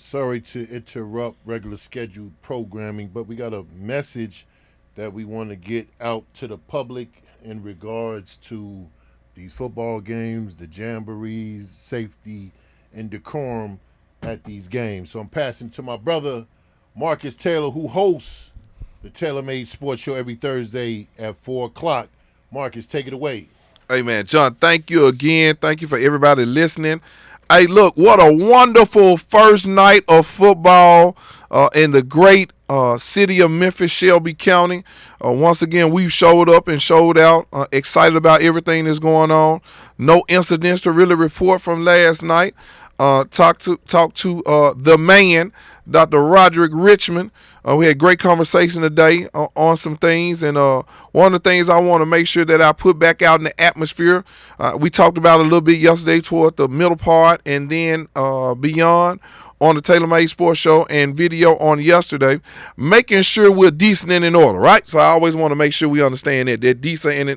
Sorry to interrupt regular scheduled programming, but we got a message that we want to get out to the public in regards to these football games, the jamborees, safety, and decorum at these games. So I'm passing to my brother, Marcus Taylor, who hosts the Taylor Made Sports Show every Thursday at 4 o'clock. Marcus, take it away. Hey, man, John, thank you again. Thank you for everybody listening. Hey, look, what a wonderful first night of football in the great city of Memphis, Shelby County. Once again, we've showed up and showed out, excited about everything that's going on. No incidents to really report from last night. Talk to the man, Dr. Roderick Richmond. We had great conversation today on some things, and one of the things I want to make sure that I put back out in the atmosphere, we talked about a little bit yesterday toward the middle part and then beyond on the Taylor Made Sports Show and video on yesterday, making sure we're decent and in order, right? So I always want to make sure we understand that decent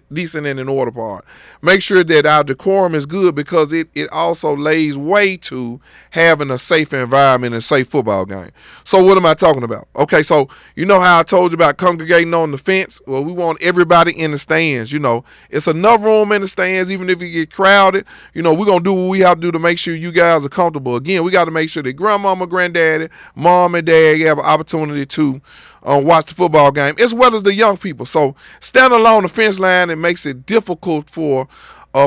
and in order part. Make sure that our decorum is good because it also lays way to having a safe environment and a safe football game. So what am I talking about? Okay, so you know how I told you about congregating on the fence? Well, we want everybody in the stands. You know, it's enough room in the stands, even if it get crowded. You know, we're going to do what we have to do to make sure you guys are comfortable. Again, we got to make sure that grandmama, granddaddy, mom, and dad have an opportunity to watch the football game, as well as the young people. So standing along the fence line, it makes it difficult for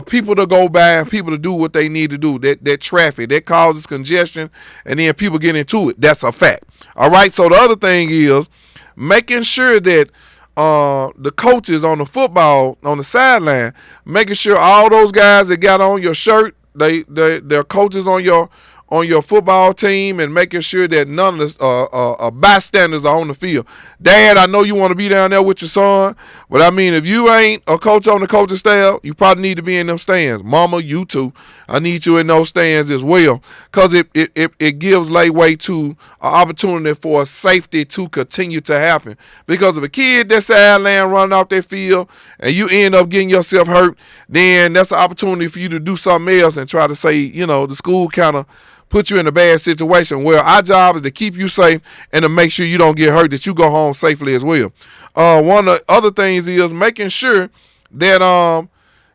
people to go by and people to do what they need to do. That traffic, that causes congestion, and then people get into it. That's a fact. All right, so the other thing is making sure that the coaches on the football, on the sideline, making sure all those guys that got on your shirt, they're coaches on your football team, and making sure that none of the bystanders are on the field. Dad, I know you want to be down there with your son, but I mean, if you ain't a coach on the coaching staff, you probably need to be in them stands. Mama, you too. I need you in those stands as well, because it gives leeway to an opportunity for safety to continue to happen. Because if a kid that's sideline running off that field and you end up getting yourself hurt, then that's an opportunity for you to do something else and try to say, you know, the school kind of put you in a bad situation. Well, our job is to keep you safe and to make sure you don't get hurt, that you go home safely as well. One of the other things is making sure that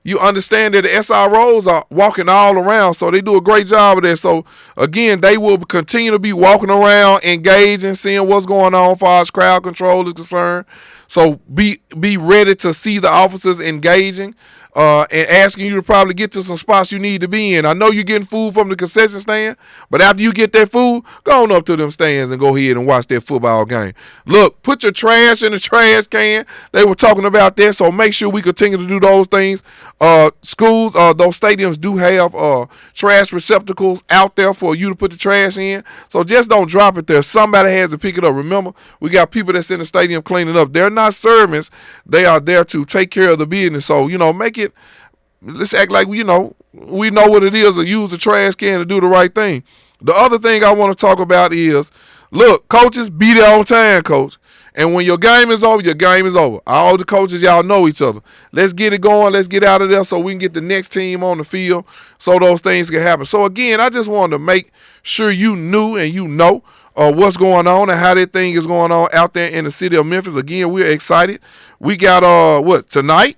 you understand that the SROs are walking all around, so they do a great job of that. So, again, they will continue to be walking around, engaging, seeing what's going on as far as crowd control is concerned. So be ready to see the officers engaging and asking you to probably get to some spots you need to be in. I know you're getting food from the concession stand, but after you get that food, go on up to them stands and go ahead and watch that football game. Look, put your trash in the trash can. They were talking about that, so make sure we continue to do those things. Schools, those stadiums do have trash receptacles out there for you to put the trash in, so just don't drop it there. Somebody has to pick it up. Remember, we got people that's in the stadium cleaning up. They're not servants. They are there to take care of the business. So, you know, let's act like, you know, we know what it is to use the trash can to do the right thing. The other thing I want to talk about is, look, coaches, be there on time, coach. And when your game is over, your game is over. All the coaches, y'all know each other. Let's get it going. Let's get out of there so we can get the next team on the field so those things can happen. So, again, I just wanted to make sure you knew and you know what's going on and how that thing is going on out there in the city of Memphis. Again, we're excited. We got, tonight?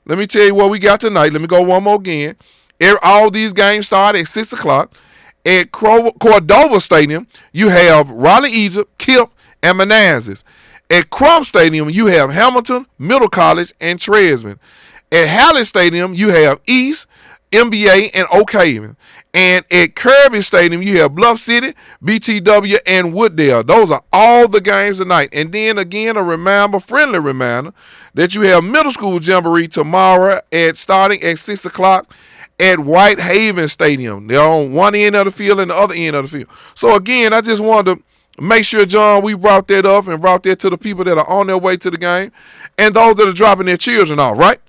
Let me tell you what we got tonight. Let me go one more again. All these games start at 6 o'clock. At Cordova Stadium, you have Raleigh Egypt, KIPP, and Manassas. At Crum Stadium, you have Hamilton, Middle College, and Tresman. At Halle Stadium, you have East, MBA, and Oak Haven. And at Kirby Stadium, you have Bluff City, BTW, and Wooddale. Those are all the games tonight. And then again, friendly reminder, that you have middle school jamboree tomorrow starting at 6 o'clock at White Haven Stadium. They're on one end of the field and the other end of the field. So again, I just wanted to make sure, John, we brought that up and brought that to the people that are on their way to the game and those that are dropping their children off, right?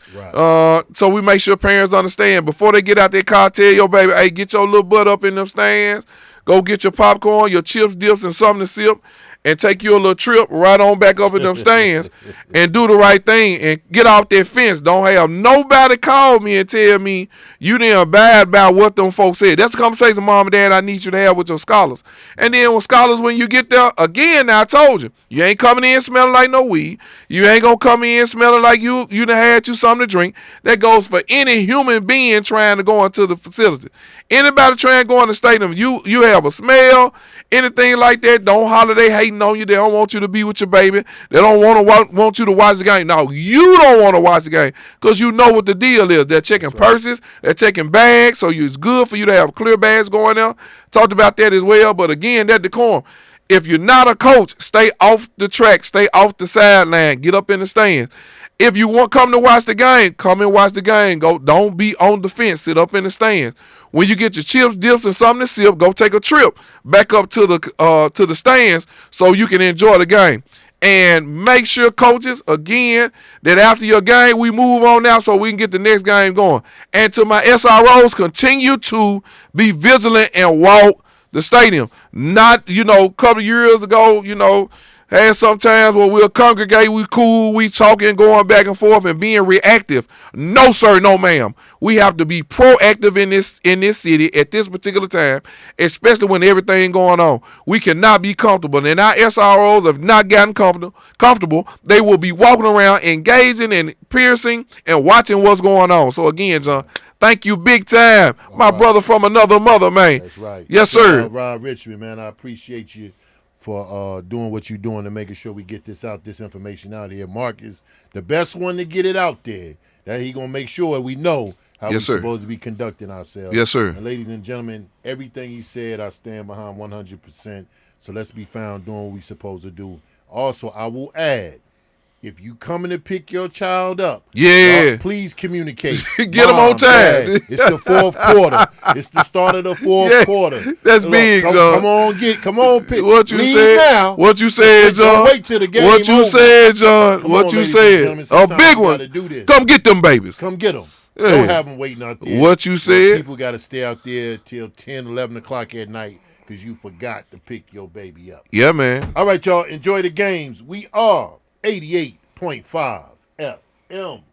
So we make sure parents understand before they get out their car, tell your baby, hey, get your little butt up in them stands. Go get your popcorn, your chips, dips, and something to sip. and take you a little trip right on back up in them stands and do the right thing and get off that fence. Don't have nobody call me and tell me you didn't abide by what them folks said. That's the conversation, mom and dad, I need you to have with your scholars. And then with scholars, when you get there, again, now I told you, you ain't coming in smelling like no weed. You ain't gonna come in smelling like you done had you something to drink. That goes for any human being trying to go into the facility. Anybody trying to go in the stadium, you have a smell, anything like that, don't holler they hating on you. They don't want you to be with your baby. They don't want you to watch the game. No, you don't want to watch the game because you know what the deal is. They're checking purses. They're taking bags, so it's good for you to have clear bags going there. Talked about that as well, but again, that decorum. If you're not a coach, stay off the track, stay off the sideline, get up in the stands. If you want come to watch the game, come and watch the game. Don't be on the fence, sit up in the stands. When you get your chips, dips, and something to sip, go take a trip back up to the stands so you can enjoy the game. And make sure, coaches, again, that after your game, we move on now so we can get the next game going. And to my SROs, continue to be vigilant and walk the stadium. Not, a couple of years ago, had sometimes where we'll congregate, we cool, we talking, going back and forth and being reactive. No, sir, no, ma'am. We have to be proactive in this city at this particular time, especially when everything going on. We cannot be comfortable. And our SROs have not gotten comfortable. They will be walking around, engaging and piercing and watching what's going on. So again, John, thank you big time. My brother from another mother, man. That's right. Yes, sir. Ron Richmond, man, I appreciate you for doing what you're doing and making sure we get this information out here. Mark is the best one to get it out there. That he gonna make sure we know how we're supposed to be conducting ourselves. Yes, sir. And ladies and gentlemen, everything he said, I stand behind 100%. So let's be found doing what we supposed to do. Also, I will add, if you coming to pick your child up, please communicate. Get them on time. Dad, it's the fourth quarter. It's the start of the fourth quarter. That's big, John. Come on, pick. What you Leave said? Now. What you said, John? Wait till the game What you over. said, John? Come what on, you said? A big one. Come get them babies. Come get them. Yeah. Don't have them waiting out there. What you said? People got to stay out there till 10, 11 o'clock at night because you forgot to pick your baby up. Yeah, man. All right, y'all. Enjoy the games. We are 88.5 FM.